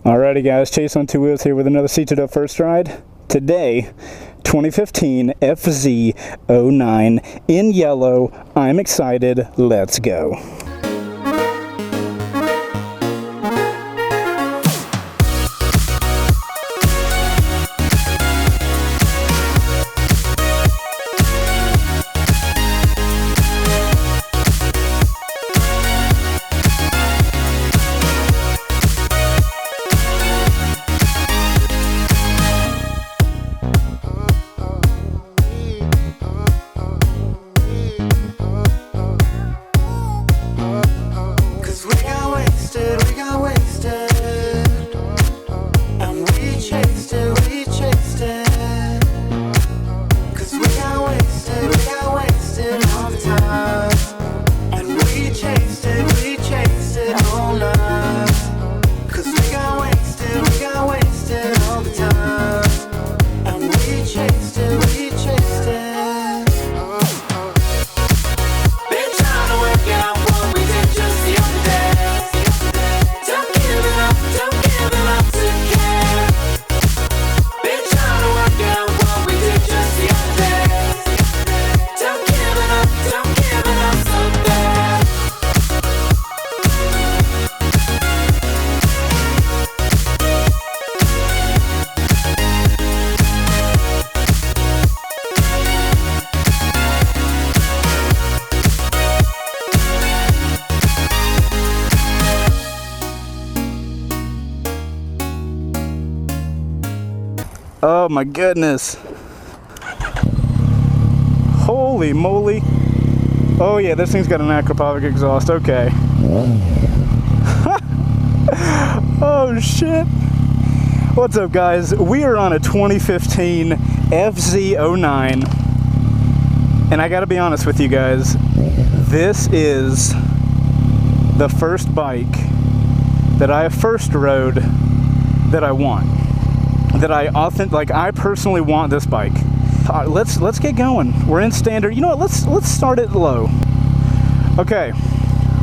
Alrighty guys, Chase on Two Wheels here with another Seated Up First Ride. Today, 2015 FZ-09 in yellow. I'm excited, let's go. Oh my goodness. Holy moly. Oh yeah, this thing's got an acropovic exhaust, okay. Oh shit. What's up guys? We are on a 2015 FZ-09. And I gotta be honest with you guys, this is the first bike that I have first rode that I want. That I personally want this bike. Let's get going. We're in standard. You know what? Let's start it low. Okay,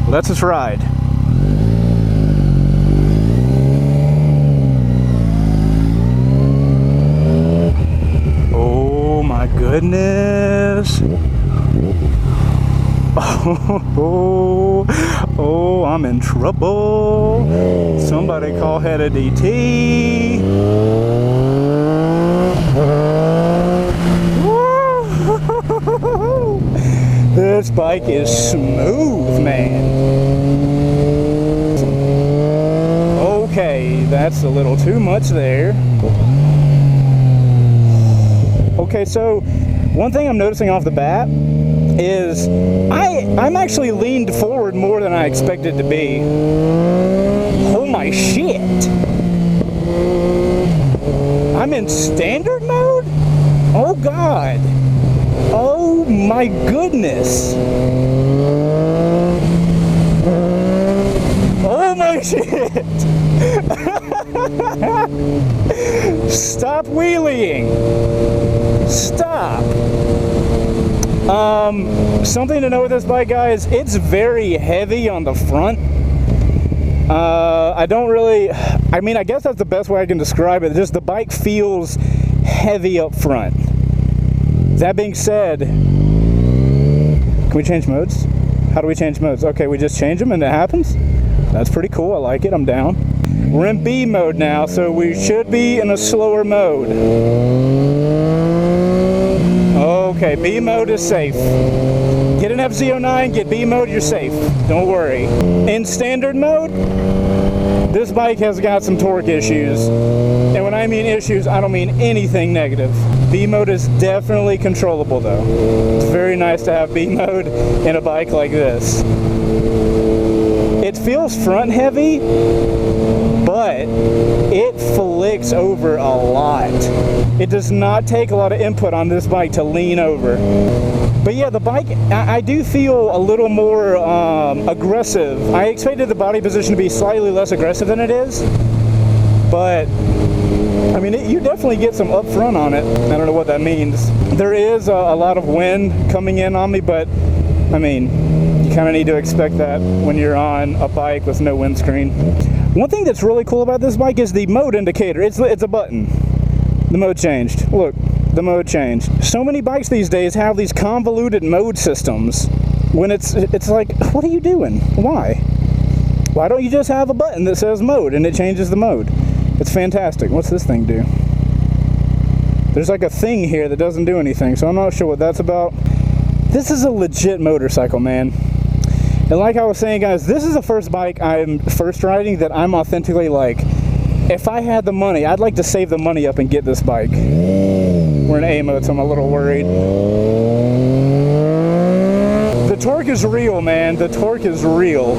let's just ride. Oh my goodness. Oh, I'm in trouble. Somebody call head of DT. This bike is smooth, man. Okay, that's a little too much there. Okay, so one thing I'm noticing off the bat is I'm actually leaned forward more than I expected to be. Oh my shit. I'm in standard mode? Oh god. Oh my goodness. Oh my shit. Stop wheeling. Stop. Something to know with this bike, guys, it's very heavy on the front. I guess that's the best way I can describe it. Just the bike feels heavy up front. That being said, can we change modes? How do we change modes? Okay, we just change them and it happens. That's pretty cool. I like it. I'm down. We're in B mode now, so we should be in a slower mode. Okay, B mode is safe. Get an FZ-09, get B mode, you're safe. Don't worry. In standard mode, this bike has got some torque issues. And when I mean issues, I don't mean anything negative. B mode is definitely controllable though. It's very nice to have B mode in a bike like this. It feels front heavy, but it flicks over a lot. It does not take a lot of input on this bike to lean over. But yeah, the bike, I do feel a little more aggressive. I expected the body position to be slightly less aggressive than it is, but I mean, you definitely get some up front on it. I don't know what that means. There is a lot of wind coming in on me, but I mean, you kind of need to expect that when you're on a bike with no windscreen. One thing that's really cool about this bike is the mode indicator. It's a button. The mode changed. Look, the mode changed. So many bikes these days have these convoluted mode systems when it's like, what are you doing? Why? Why don't you just have a button that says mode and it changes the mode? It's fantastic. What's this thing do? There's like a thing here that doesn't do anything, so I'm not sure what that's about. This is a legit motorcycle, man. And like I was saying, guys, this is the first bike I'm first riding that I'm authentically like, if I had the money, I'd like to save the money up and get this bike. We're in A mode, so I'm a little worried. The torque is real, man. The torque is real.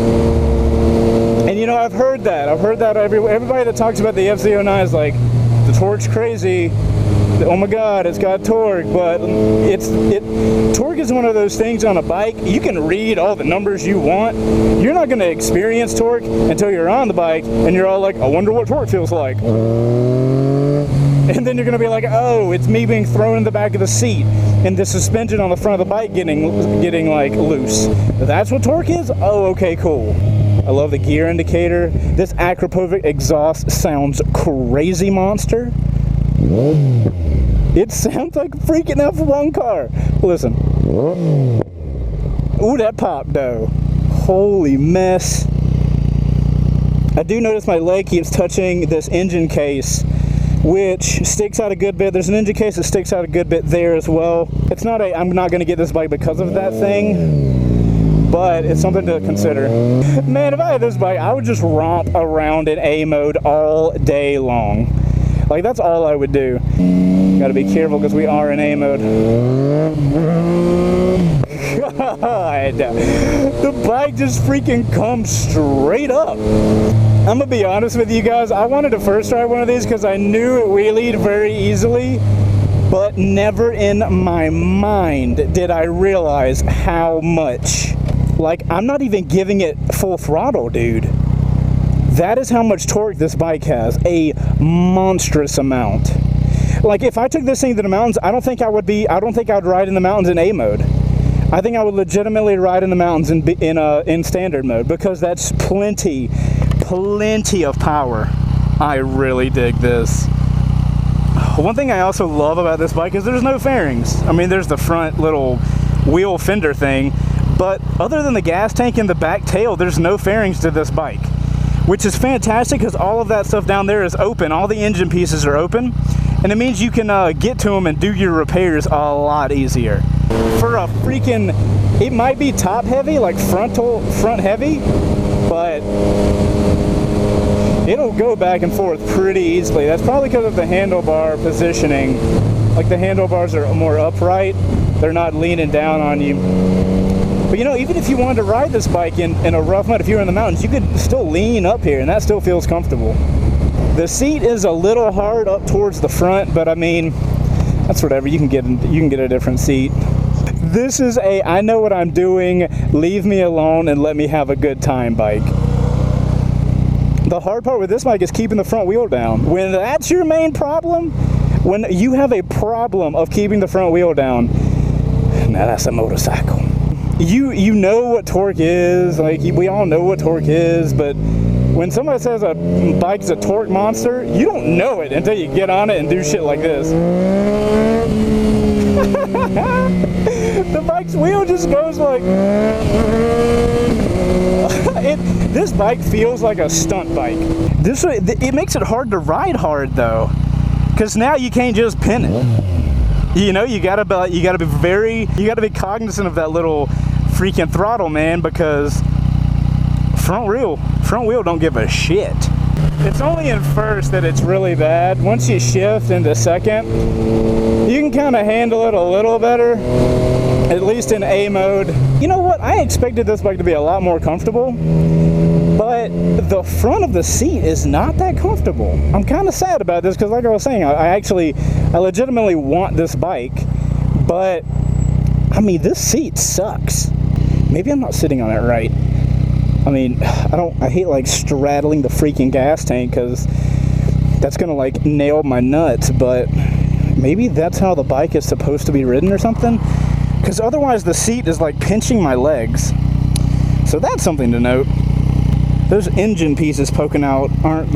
And you know, I've heard that. Everybody that talks about the FZ-09 is like, the torque's crazy. Oh my god, it's got torque, but torque is one of those things on a bike. You can read all the numbers you want. You're not going to experience torque until you're on the bike and you're all like, I wonder what torque feels like. And then you're going to be like, oh, it's me being thrown in the back of the seat and the suspension on the front of the bike getting like loose. That's what torque is? Oh, okay, cool. I love the gear indicator. This Akrapovic exhaust sounds crazy monster. It sounds like a freaking F1 car. Listen. Ooh, that pop though. Holy mess. I do notice my leg keeps touching this engine case, which sticks out a good bit. There's an engine case that sticks out a good bit there as well. It's not I'm not going to get this bike because of that thing, but it's something to consider. Man, if I had this bike, I would just romp around in A mode all day long. Like, that's all I would do. Gotta be careful because we are in A mode. God, the bike just freaking comes straight up. I'm gonna be honest with you guys, I wanted to first ride one of these because I knew it wheelied very easily, but never in my mind did I realize how much. Like, I'm not even giving it full throttle, dude. That is how much torque this bike has, a monstrous amount. Like, if I took this thing to the mountains, I don't think I would ride in the mountains in A mode. I think I would legitimately ride in the mountains in standard mode, because that's plenty of power. I really dig this. One thing I also love about this bike is there's no fairings. I mean, there's the front little wheel fender thing, but other than the gas tank and the back tail, there's no fairings to this bike, which is fantastic because all of that stuff down there is open. All the engine pieces are open, and it means you can get to them and do your repairs a lot easier. For a freaking, it might be top heavy, like front heavy, but it'll go back and forth pretty easily. That's probably because of the handlebar positioning. Like, the handlebars are more upright, they're not leaning down on you. But you know, even if you wanted to ride this bike in a rough mud, if you were in the mountains, you could still lean up here and that still feels comfortable. The seat is a little hard up towards the front, but I mean, that's whatever. You can get a different seat. This is a I know what I'm doing, leave me alone and let me have a good time bike. The hard part with this bike is keeping the front wheel down. When that's your main problem, when you have a problem of keeping the front wheel down, now that's a motorcycle. You know what torque is, like, we all know what torque is, but when somebody says a bike's a torque monster, you don't know it until you get on it and do shit like this. The bike's wheel just goes like... This bike feels like a stunt bike. It makes it hard to ride hard though, because now you can't just pin it. You know, you gotta be cognizant of that little freaking throttle, man, because front wheel don't give a shit. It's only in first that it's really bad. Once you shift into second, you can kind of handle it a little better, at least in A mode. You know what? I expected this bike to be a lot more comfortable, but the front of the seat is not that comfortable. I'm kind of sad about this because, like I was saying, I legitimately want this bike, but I mean, this seat sucks. Maybe I'm not sitting on it right. I mean, I hate like straddling the freaking gas tank because that's gonna like nail my nuts, but maybe that's how the bike is supposed to be ridden or something, because otherwise the seat is like pinching my legs. So that's something to note. those engine pieces poking out aren't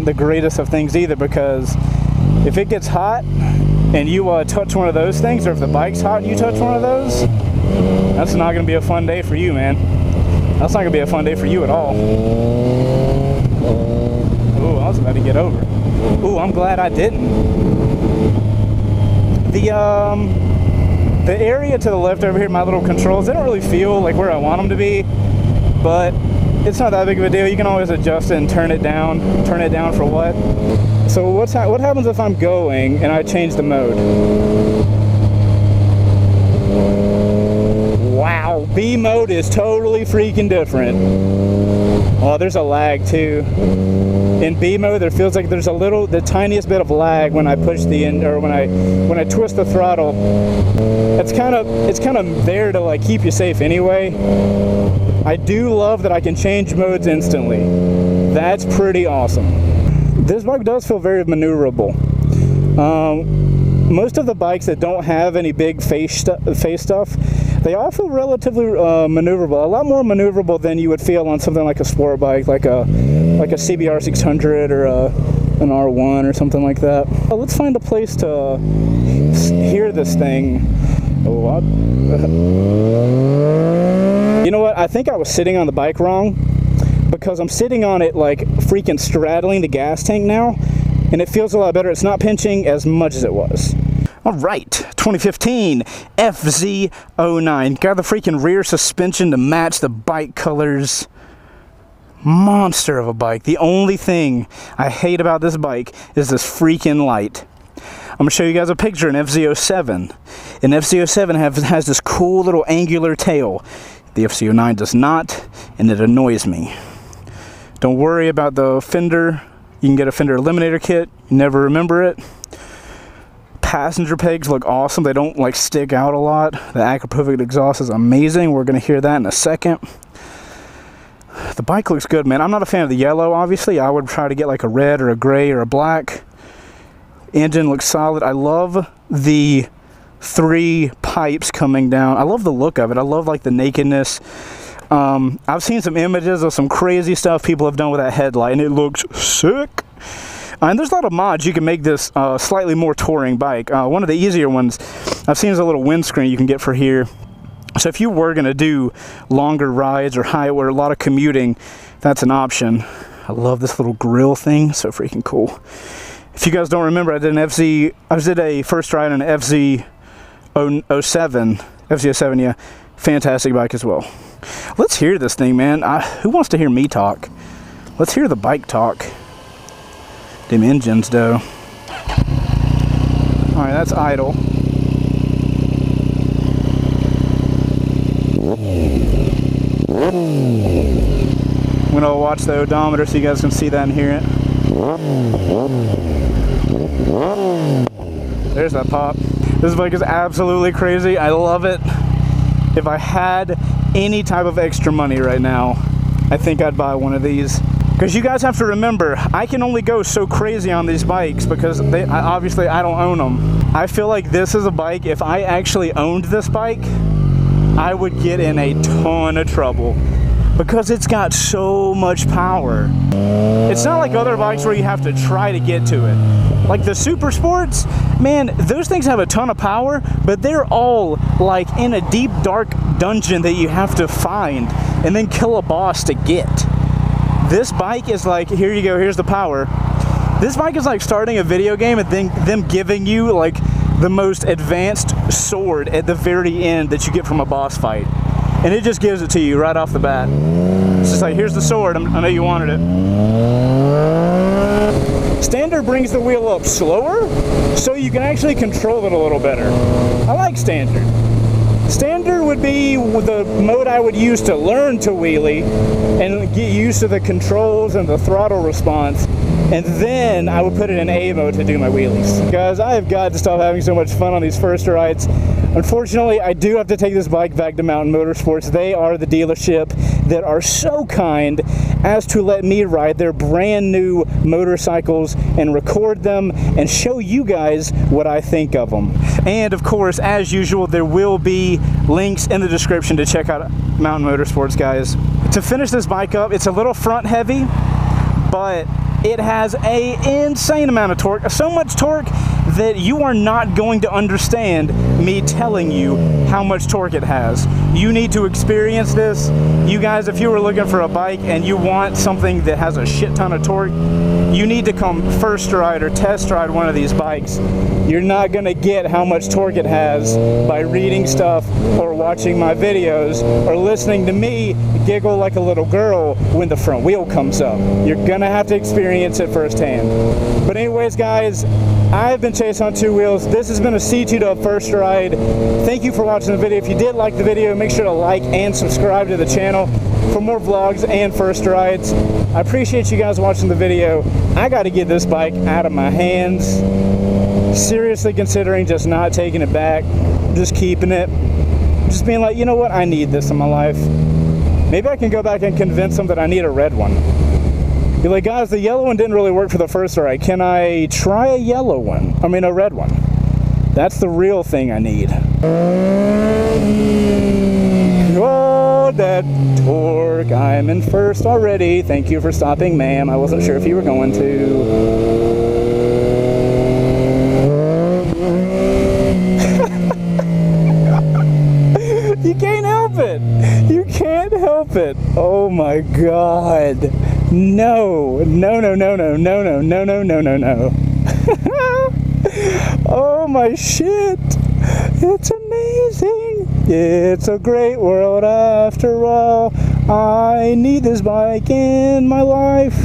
the greatest of things either, because if it gets hot and you touch one of those things, or if the bike's hot and you touch one of those, that's not going to be a fun day for you, man. That's not going to be a fun day for you at all. Ooh, I was about to get over. Ooh, I'm glad I didn't. The area to the left over here, my little controls, they don't really feel like where I want them to be, but it's not that big of a deal. You can always adjust it and turn it down. Turn it down for what? So what happens if I'm going and I change the mode? Wow, B mode is totally freaking different. Oh, there's a lag too. In B mode, there feels like there's the tiniest bit of lag when I push the end, or when I twist the throttle. It's kind of there to like keep you safe anyway. I do love that I can change modes instantly. That's pretty awesome. This bike does feel very maneuverable. Most of the bikes that don't have any big face stuff, they all feel relatively maneuverable. A lot more maneuverable than you would feel on something like a sport bike, like a CBR 600 or an R1 or something like that. Let's find a place to hear this thing. Oh, you know what? I think I was sitting on the bike wrong, because I'm sitting on it like freaking straddling the gas tank now, and it feels a lot better. It's not pinching as much as it was. All right, 2015 FZ-09. Got the freaking rear suspension to match the bike colors. Monster of a bike. The only thing I hate about this bike is this freaking light. I'm going to show you guys a picture in FZ-07. And FZ-07 has this cool little angular tail. The FZ-09 does not, and it annoys me. Don't worry about the fender. You can get a fender eliminator kit. You never remember it. Passenger pegs look awesome. They don't like stick out a lot. The Acura Perfect exhaust is amazing. We're going to hear that in a second. The bike looks good, man. I'm not a fan of the yellow, obviously. I would try to get like a red or a gray or a black. Engine looks solid. I love the 3 pipes coming down. I love the look of it. I love like the nakedness. I've seen some images of some crazy stuff people have done with that headlight, and it looks sick. And there's a lot of mods you can make this slightly more touring bike. One of the easier ones I've seen is a little windscreen you can get for here. So if you were going to do longer rides or or a lot of commuting, that's an option. I love this little grill thing. So freaking cool. If you guys don't remember, I did a first ride on an FZ-07. FZ-07, yeah. Fantastic bike as well. Let's hear this thing, man. Who wants to hear me talk? Let's hear the bike talk. Them engines, though. Alright, that's idle. I'm going to watch the odometer so you guys can see that and hear it. There's that pop. This bike is absolutely crazy. I love it. If I had any type of extra money right now, I think I'd buy one of these. Because you guys have to remember, I can only go so crazy on these bikes because obviously I don't own them. I feel like this is a bike, if I actually owned this bike, I would get in a ton of trouble because it's got so much power. It's not like other bikes where you have to try to get to it. Like the Super Sports, man, those things have a ton of power, but they're all like in a deep, dark dungeon that you have to find and then kill a boss to get. This bike is like, here you go, here's the power. This bike is like starting a video game and then them giving you like the most advanced sword at the very end that you get from a boss fight. And it just gives it to you right off the bat. It's just like, here's the sword, I know you wanted it. Standard brings the wheel up slower, so you can actually control it a little better. I like standard. Standard would be the mode I would use to learn to wheelie and get used to the controls and the throttle response. And then I would put it in A mode to do my wheelies. Guys, I have got to stop having so much fun on these first rides. Unfortunately, I do have to take this bike back to Mountain Motorsports. They are the dealership that are so kind as to let me ride their brand new motorcycles and record them and show you guys what I think of them. And of course, as usual, there will be links in the description to check out Mountain Motorsports, guys. To finish this bike up, it's a little front heavy, but it has a insane amount of torque, so much torque that you are not going to understand me telling you how much torque it has. You need to experience this. You guys, if you were looking for a bike and you want something that has a shit ton of torque, you need to come first ride or test ride one of these bikes. You're not gonna get how much torque it has by reading stuff or watching my videos or listening to me giggle like a little girl when the front wheel comes up. You're gonna have to experience it firsthand. But anyways, guys, I've been Chaseontwowheels. This has been a C2 Dub first ride. Thank you for watching the video. If you did like the video, make sure to like and subscribe to the channel for more vlogs and first rides. I appreciate you guys watching the video. I got to get this bike out of my hands. Seriously considering just not taking it back, just keeping it. Just being like, you know what, I need this in my life. Maybe I can go back and convince them that I need a red one. Be like, guys, the yellow one didn't really work for the first ride. Can I try a yellow one? I mean, a red one. That's the real thing I need. Oh, that torque. I'm in first already. Thank you for stopping, ma'am. I wasn't sure if you were going to. You can't help it. You can't help it. Oh my God. No, no, no, no, no, no, no, no, no, no, no, no. Oh my shit. It's amazing. It's a great world after all. I need this bike in my life.